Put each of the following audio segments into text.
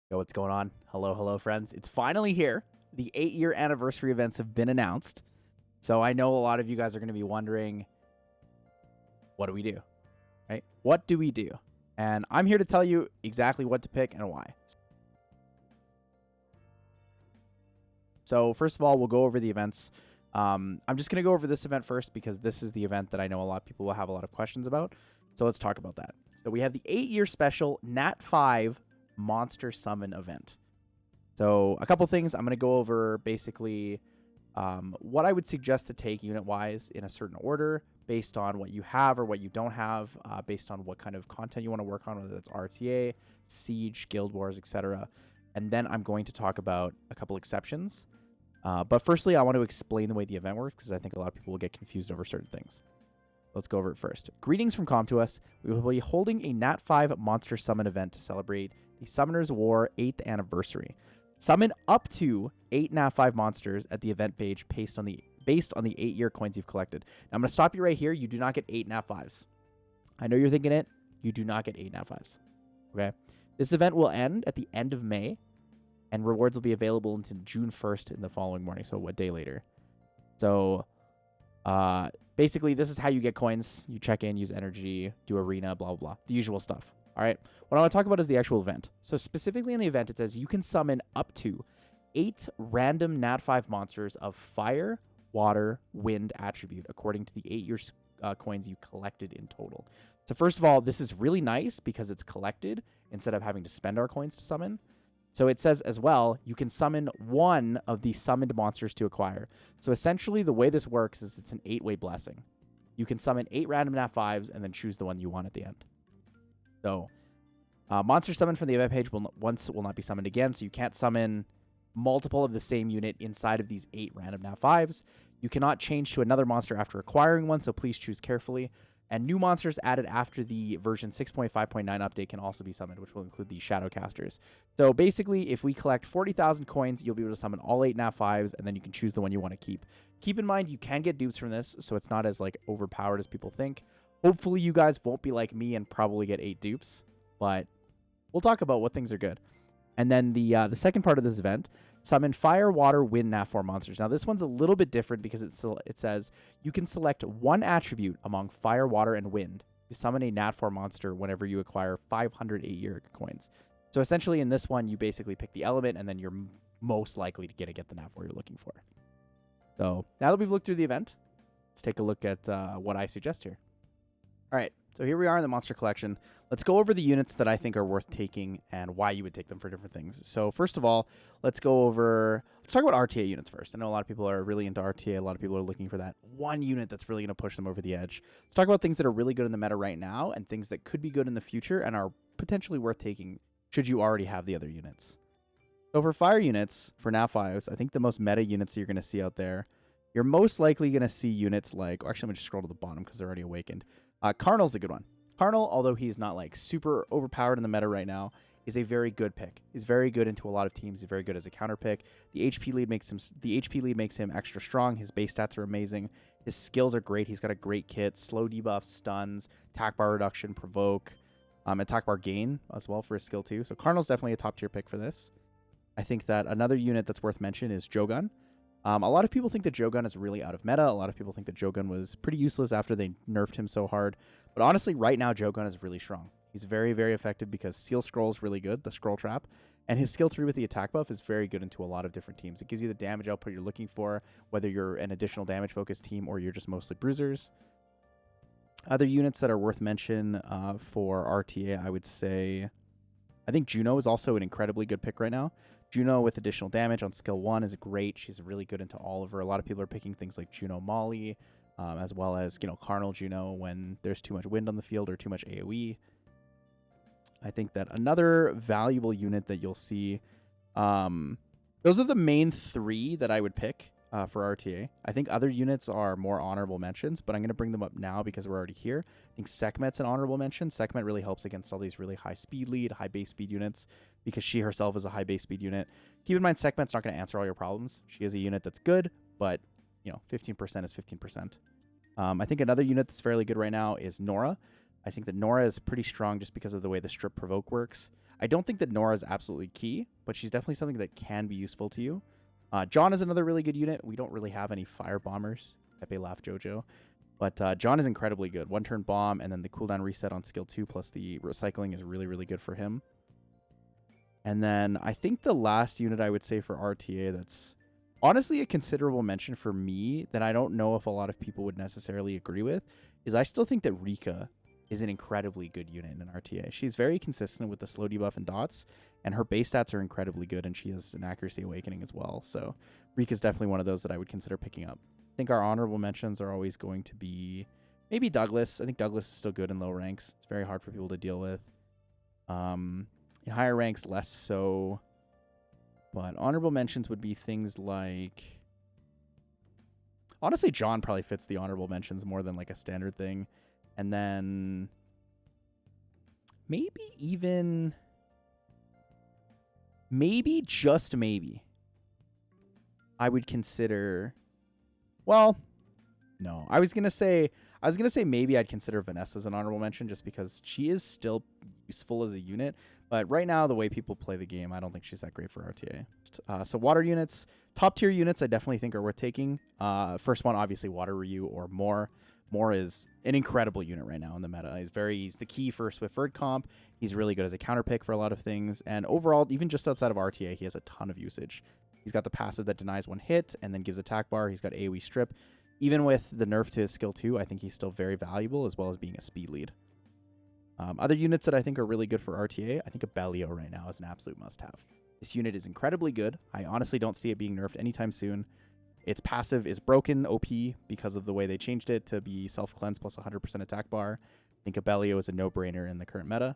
Yo, what's going on? Hello, friends. It's finally here. The 8-year anniversary events have been announced. So I know a lot of you guys are going to be wondering, what do we do? Right? What do we do? And I'm here to tell you exactly what to pick and why. So first of all, we'll go over the events. I'm just going to go over this event first because this is the event that I know a lot of people will have a lot of questions about. So let's talk about that. So we have the 8-year special NAT5 Monster Summon event. So a couple things I'm going to go over, basically what I would suggest to take unit wise in a certain order based on what you have or what you don't have, based on what kind of content you want to work on, whether that's RTA, Siege, Guild Wars, etc. And then I'm going to talk about a couple exceptions. But firstly, I want to explain the way the event works because I think a lot of people will get confused over certain things. Let's go over it first. Greetings from Com2Us. We will be holding a NAT5 Monster Summon event to celebrate the Summoner's War 8th anniversary. Summon up to 8 NAT5 monsters at the event page based on the 8-year coins you've collected. Now, I'm going to stop you right here. You do not get 8 NAT5s. I know you're thinking it. You do not get 8 NAT5s. Okay? This event will end at the end of May, and rewards will be available until June 1st in the following morning, so a day later. So, basically, this is how you get coins. You check in, use energy, do arena, blah, blah, blah. The usual stuff. All right. What I want to talk about is the actual event. So specifically in the event, it says you can summon up to 8 random NAT5 monsters of fire, water, wind attribute, according to the 8-year coins you collected in total. So first of all, this is really nice because it's collected instead of having to spend our coins to summon. So it says as well, you can summon one of the summoned monsters to acquire. So essentially the way this works is it's an 8-way blessing. You can summon 8 random NAT5s and then choose the one you want at the end. So, monster summoned from the event page will not be summoned again, so you can't summon multiple of the same unit inside of these 8 random NAT5s. You cannot change to another monster after acquiring one, so please choose carefully. And new monsters added after the version 6.5.9 update can also be summoned, which will include the Shadowcasters. So basically, if we collect 40,000 coins, you'll be able to summon all 8 NAT5s, and then you can choose the one you want to keep. Keep in mind, you can get dupes from this, so it's not as overpowered as people think. Hopefully you guys won't be like me and probably get 8 dupes, but we'll talk about what things are good. And then the second part of this event, summon fire, water, wind, NAT4 monsters. Now this one's a little bit different because it says you can select one attribute among fire, water, and wind to summon a NAT4 monster whenever you acquire 500 8-year coins. So essentially in this one, you basically pick the element and then you're most likely to get the NAT4 you're looking for. So now that we've looked through the event, let's take a look at what I suggest here. All right, so here we are in the monster collection. Let's go over the units that I think are worth taking and why you would take them for different things. So first of all, let's talk about RTA units first. I know a lot of people are really into RTA. A lot of people are looking for that one unit that's really going to push them over the edge. Let's talk about things that are really good in the meta right now and things that could be good in the future and are potentially worth taking should you already have the other units. So for fire units, for NAT5s, I think the most meta units you're going to see out there, you're most likely going to see units like, actually, let me just scroll to the bottom because they're already awakened. Karnal's a good one. Karnal, although he's not super overpowered in the meta right now, is a very good pick. He's very good into a lot of teams. He's very good as a counter pick. The HP lead makes him extra strong. His base stats are amazing. His skills are great. He's got a great kit. Slow debuff, stuns, attack bar reduction, provoke, attack bar gain as well for his skill too. So Karnal's definitely a top tier pick for this. I think that another unit that's worth mention is Jogun. A lot of people think that Jogun is really out of meta. A lot of people think that Jogun was pretty useless after they nerfed him so hard. But honestly, right now, Jogun is really strong. He's very, very effective because Seal Scroll is really good, the Scroll Trap. And his skill 3 with the attack buff is very good into a lot of different teams. It gives you the damage output you're looking for, whether you're an additional damage-focused team or you're just mostly bruisers. Other units that are worth mention for RTA, I would say, I think Juno is also an incredibly good pick right now. Juno with additional damage on skill 1 is great. She's really good into Oliver. A lot of people are picking things like Juno Molly, as well as, Karnal Juno when there's too much wind on the field or too much AoE. I think that another valuable unit that you'll see, those are the main 3 that I would pick for RTA. I think other units are more honorable mentions, but I'm going to bring them up now because we're already here. I think Sekhmet's an honorable mention. Sekhmet really helps against all these really high speed lead, high base speed units because she herself is a high base speed unit. Keep in mind, Sekhmet's not going to answer all your problems. She is a unit that's good, but 15% is 15%. I think another unit that's fairly good right now is Nora. I think that Nora is pretty strong just because of the way the strip provoke works. I don't think that Nora is absolutely key, but she's definitely something that can be useful to you. John is another really good unit. We don't really have any fire bombers. Pepe Laugh Jojo. But John is incredibly good. 1-turn bomb, and then the cooldown reset on skill 2 plus the recycling is really, really good for him. And then I think the last unit I would say for RTA that's honestly a considerable mention for me that I don't know if a lot of people would necessarily agree with is I still think that Rika is an incredibly good unit in RTA. She's very consistent with the slow debuff and dots, and her base stats are incredibly good, and she has an accuracy awakening as well. So Rika's definitely one of those that I would consider picking up. I think our honorable mentions are always going to be maybe Douglas. I think Douglas is still good in low ranks. It's very hard for people to deal with. In higher ranks, less so. But honorable mentions would be things like... Honestly, John probably fits the honorable mentions more than like a standard thing. And then maybe even... Maybe, just maybe, I would consider... Well, no. I was gonna say maybe I'd consider Vanessa as an honorable mention just because she is still useful as a unit. But right now, the way people play the game, I don't think she's that great for RTA. So water units, top tier units, I definitely think are worth taking. First one, obviously, Water Ryu or More. More is an incredible unit right now in the meta. He's the key for Swift Vert comp. He's really good as a counter pick for a lot of things. And overall, even just outside of RTA, he has a ton of usage. He's got the passive that denies one hit and then gives attack bar. He's got AoE strip. Even with the nerf to his skill 2, I think he's still very valuable as well as being a speed lead. Other units that I think are really good for RTA, I think Abellio right now is an absolute must-have. This unit is incredibly good. I honestly don't see it being nerfed anytime soon. Its passive is broken OP because of the way they changed it to be self-cleanse plus 100% attack bar. I think Abellio is a no-brainer in the current meta.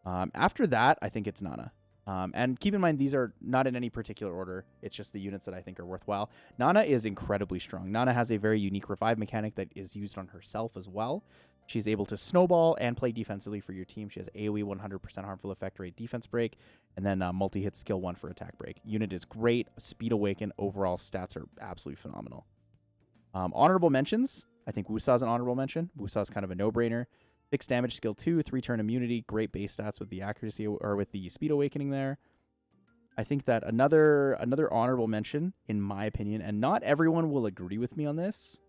After that, I think it's Nana. And keep in mind, these are not in any particular order. It's just the units that I think are worthwhile. Nana is incredibly strong. Nana has a very unique revive mechanic that is used on herself as well. She's able to snowball and play defensively for your team. She has AoE 100% harmful effect rate defense break, and then multi-hit skill 1 for attack break. Unit is great. Speed awaken. Overall stats are absolutely phenomenal. Honorable mentions. I think Wusa's an honorable mention. Wusa's kind of a no-brainer. Fixed damage skill 2, 3-turn immunity, great base stats with the accuracy or with the speed awakening there. I think that another honorable mention, in my opinion, and not everyone will agree with me on this.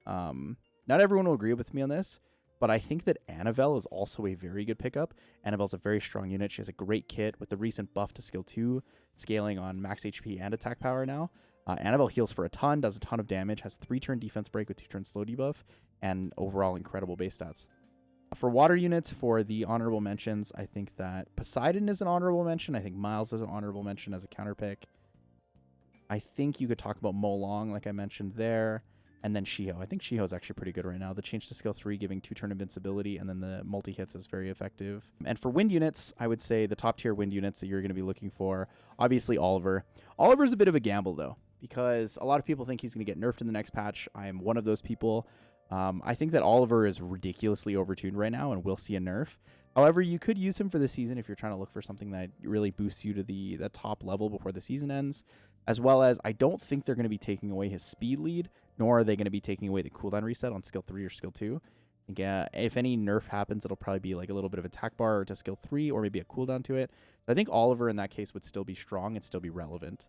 Not everyone will agree with me on this, but I think that Annabelle is also a very good pickup. Annabelle's a very strong unit. She has a great kit with the recent buff to skill 2, scaling on max HP and attack power now. Annabelle heals for a ton, does a ton of damage, has 3-turn defense break with 2-turn slow debuff, and overall incredible base stats. For water units, for the honorable mentions, I think that Poseidon is an honorable mention. I think Miles is an honorable mention as a counter pick. I think you could talk about Molong, like I mentioned there, and then Shiho. I think Shiho is actually pretty good right now. The change to skill 3, giving 2-turn invincibility, and then the multi-hits is very effective. And for wind units, I would say the top-tier wind units that you're going to be looking for, obviously Oliver. Oliver's a bit of a gamble, though, because a lot of people think he's going to get nerfed in the next patch. I am one of those people. I think that Oliver is ridiculously overtuned right now and will see a nerf. However, you could use him for the season if you're trying to look for something that really boosts you to the top level before the season ends. As well as, I don't think they're going to be taking away his speed lead, nor are they going to be taking away the cooldown reset on skill 3 or skill 2. I think, if any nerf happens, it'll probably be like a little bit of attack bar to skill 3 or maybe a cooldown to it. So I think Oliver in that case would still be strong and still be relevant.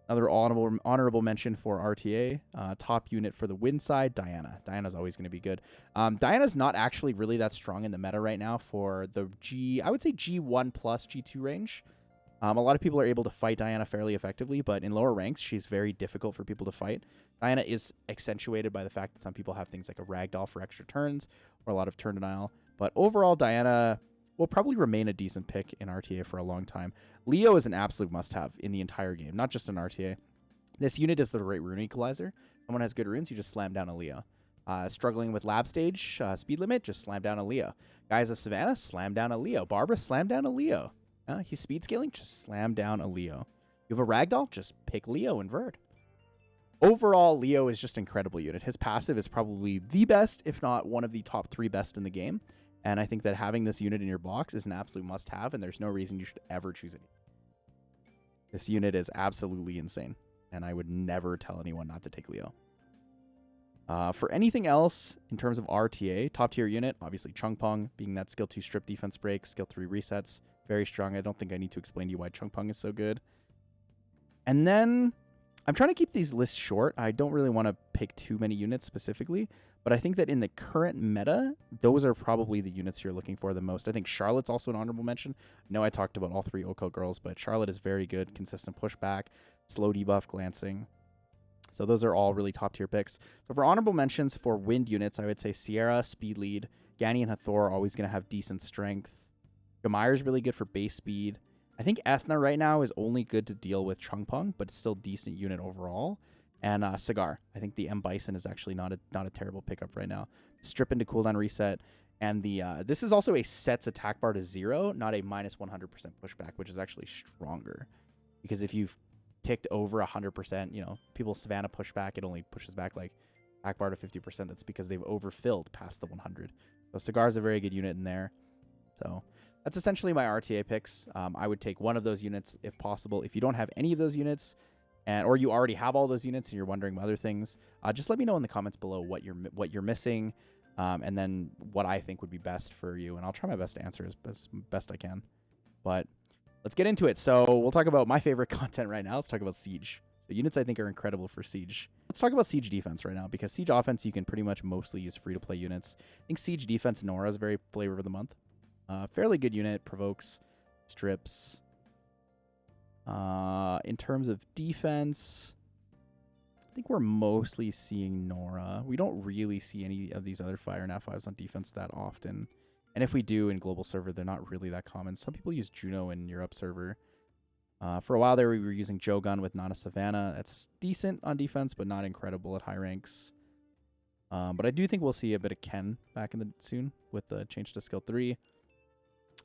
Another honorable mention for RTA, top unit for the wind side, Diana. Diana's always going to be good. Diana's not actually really that strong in the meta right now for the I would say G1 plus G2 range. A lot of people are able to fight Diana fairly effectively, but in lower ranks, she's very difficult for people to fight. Diana is accentuated by the fact that some people have things like a ragdoll for extra turns or a lot of turn denial. But overall, Diana will probably remain a decent pick in RTA for a long time. Leo is an absolute must-have in the entire game, not just in RTA. This unit is the great rune equalizer. Someone has good runes, you just slam down a Leo. Struggling with lab stage, speed limit, just slam down a Leo. Guys at Savannah, slam down a Leo. Barbara, slam down a Leo. He's speed scaling, just slam down a Leo. You have a ragdoll, just pick Leo and Verd. Overall, Leo is just an incredible unit. His passive is probably the best, if not one of the top 3 best in the game. And I think that having this unit in your box is an absolute must-have, and there's no reason you should ever choose it. This unit is absolutely insane, and I would never tell anyone not to take Leo. For anything else in terms of RTA, top tier unit, obviously Chung Pong, being that skill 2 strip defense break, skill 3 resets, very strong. I don't think I need to explain to you why Chung Pong is so good. And then I'm trying to keep these lists short. I don't really want to pick too many units specifically, but I think that in the current meta, those are probably the units you're looking for the most. I think Charlotte's also an honorable mention. I know I talked about all 3 Oko girls, but Charlotte is very good. Consistent pushback, slow debuff, glancing. So those are all really top tier picks. So for honorable mentions for wind units, I would say Sierra, speed lead. Ganny and Hathor are always going to have decent strength. Gamayer's really good for base speed. I think Ethna right now is only good to deal with Chung Pong, but it's still decent unit overall. And Cigar. I think the M Bison is actually not a terrible pickup right now. Strip into cooldown reset. And the this is also a sets attack bar to 0, not a minus 100% pushback, which is actually stronger. Because if you've ticked over 100%, you know, people's Savannah pushback, it only pushes back like attack bar to 50%. That's because they've overfilled past the 100. So Cigar is a very good unit in there. So that's essentially my RTA picks. I would take one of those units if possible. If you don't have any of those units, or you already have all those units and you're wondering about other things, just let me know in the comments below what you're missing, and then what I think would be best for you. And I'll try my best to answer as best I can. But let's get into it. So we'll talk about my favorite content right now. Let's talk about Siege. So units I think are incredible for Siege. Let's talk about Siege defense right now, because Siege offense you can pretty much mostly use free-to-play units. I think Siege defense Nora is very flavor of the month. Fairly good unit, provokes, strips. In terms of defense, I think we're mostly seeing Nora. We don't really see any of these other Fire NAT5s on defense that often. And if we do in global server, they're not really that common. Some people use Juno in Europe server. For a while there, we were using Jogun with Nana Savannah. That's decent on defense, but not incredible at high ranks. But I do think we'll see a bit of Ken back in the soon with the change to skill 3.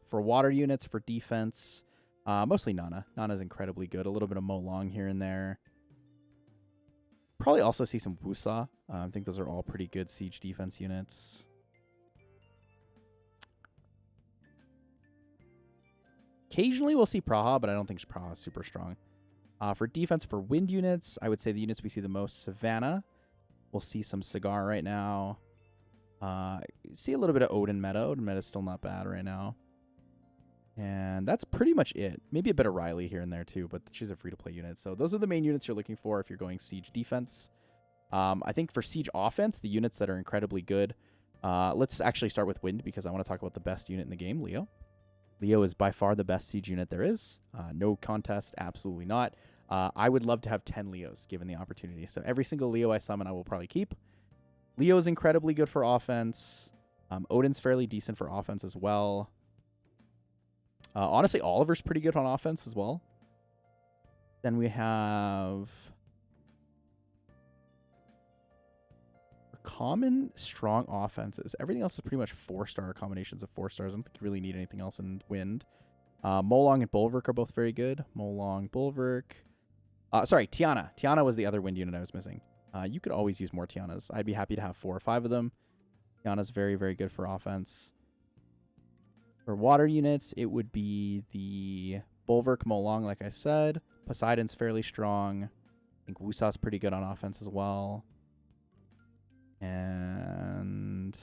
For water units, for defense, mostly Nana. Nana's incredibly good. A little bit of Mo Long here and there. Probably also see some Wusa. I think those are all pretty good Siege defense units. Occasionally we'll see Praha, but I don't think Praha is super strong. For defense, for wind units, I would say the units we see the most, Savannah. We'll see some Cigar right now. See a little bit of Odin meta. Odin meta is still not bad right now. And that's pretty much it. Maybe a bit of Riley here and there too, but she's a free-to-play unit. So those are the main units you're looking for if you're going Siege defense. I think for Siege offense, the units that are incredibly good, let's actually start with Wind, because I want to talk about the best unit in the game, Leo. Leo is by far the best Siege unit there is. No contest, absolutely not. I would love to have 10 Leos given the opportunity. So every single Leo I summon, I will probably keep. Leo is incredibly good for offense. Odin's fairly decent for offense as well. Honestly, Oliver's pretty good on offense as well. Then we have common strong offenses. Everything else is pretty much 4-star combinations of 4 stars. I don't think you really need anything else in Wind. Molong and Bulwark are both very good. Molong, Bulwark. Sorry, Tiana. Tiana was the other Wind unit I was missing. You could always use more Tianas. I'd be happy to have 4 or 5 of them. Tiana's very, very good for offense. For water units, it would be the Bulwark, Molong, like I said. Poseidon's fairly strong. I think Wusa's pretty good on offense as well. And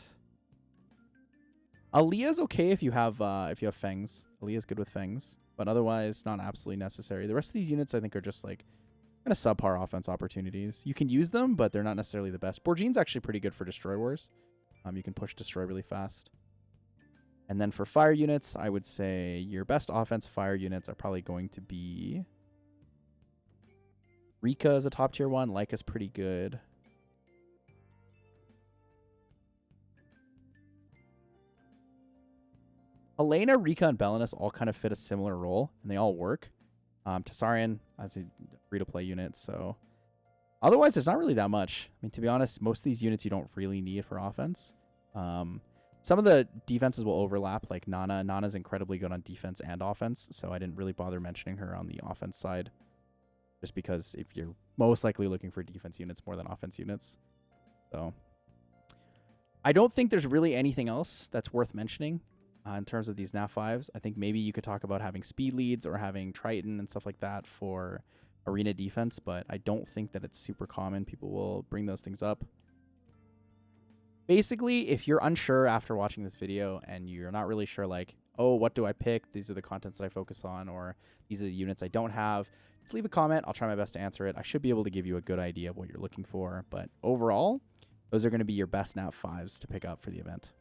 Aaliyah's okay if you have Fangs. Aaliyah's good with Fangs, but otherwise not absolutely necessary. The rest of these units I think are just like kind of subpar offense opportunities. You can use them, but they're not necessarily the best. Borgine's actually pretty good for Destroy Wars. You can push Destroy really fast. And then for fire units, I would say your best offense fire units are probably going to be Rika is a top tier one. Leica's pretty good. Elena, Rika, and Belinus all kind of fit a similar role, and they all work. Tessarian as a free-to-play unit, so otherwise there's not really that much. I mean, to be honest, most of these units you don't really need for offense. Some of the defenses will overlap, like Nana. Nana's incredibly good on defense and offense, so I didn't really bother mentioning her on the offense side, just because if you're most likely looking for defense units more than offense units. So I don't think there's really anything else that's worth mentioning in terms of these NAT5s. I think maybe you could talk about having speed leads or having Triton and stuff like that for arena defense, but I don't think that it's super common. People will bring those things up. Basically, if you're unsure after watching this video and you're not really sure, like, oh, what do I pick? These are the contents that I focus on, or these are the units I don't have, just leave a comment. I'll try my best to answer it. I should be able to give you a good idea of what you're looking for. But overall, those are going to be your best NAT5s to pick up for the event.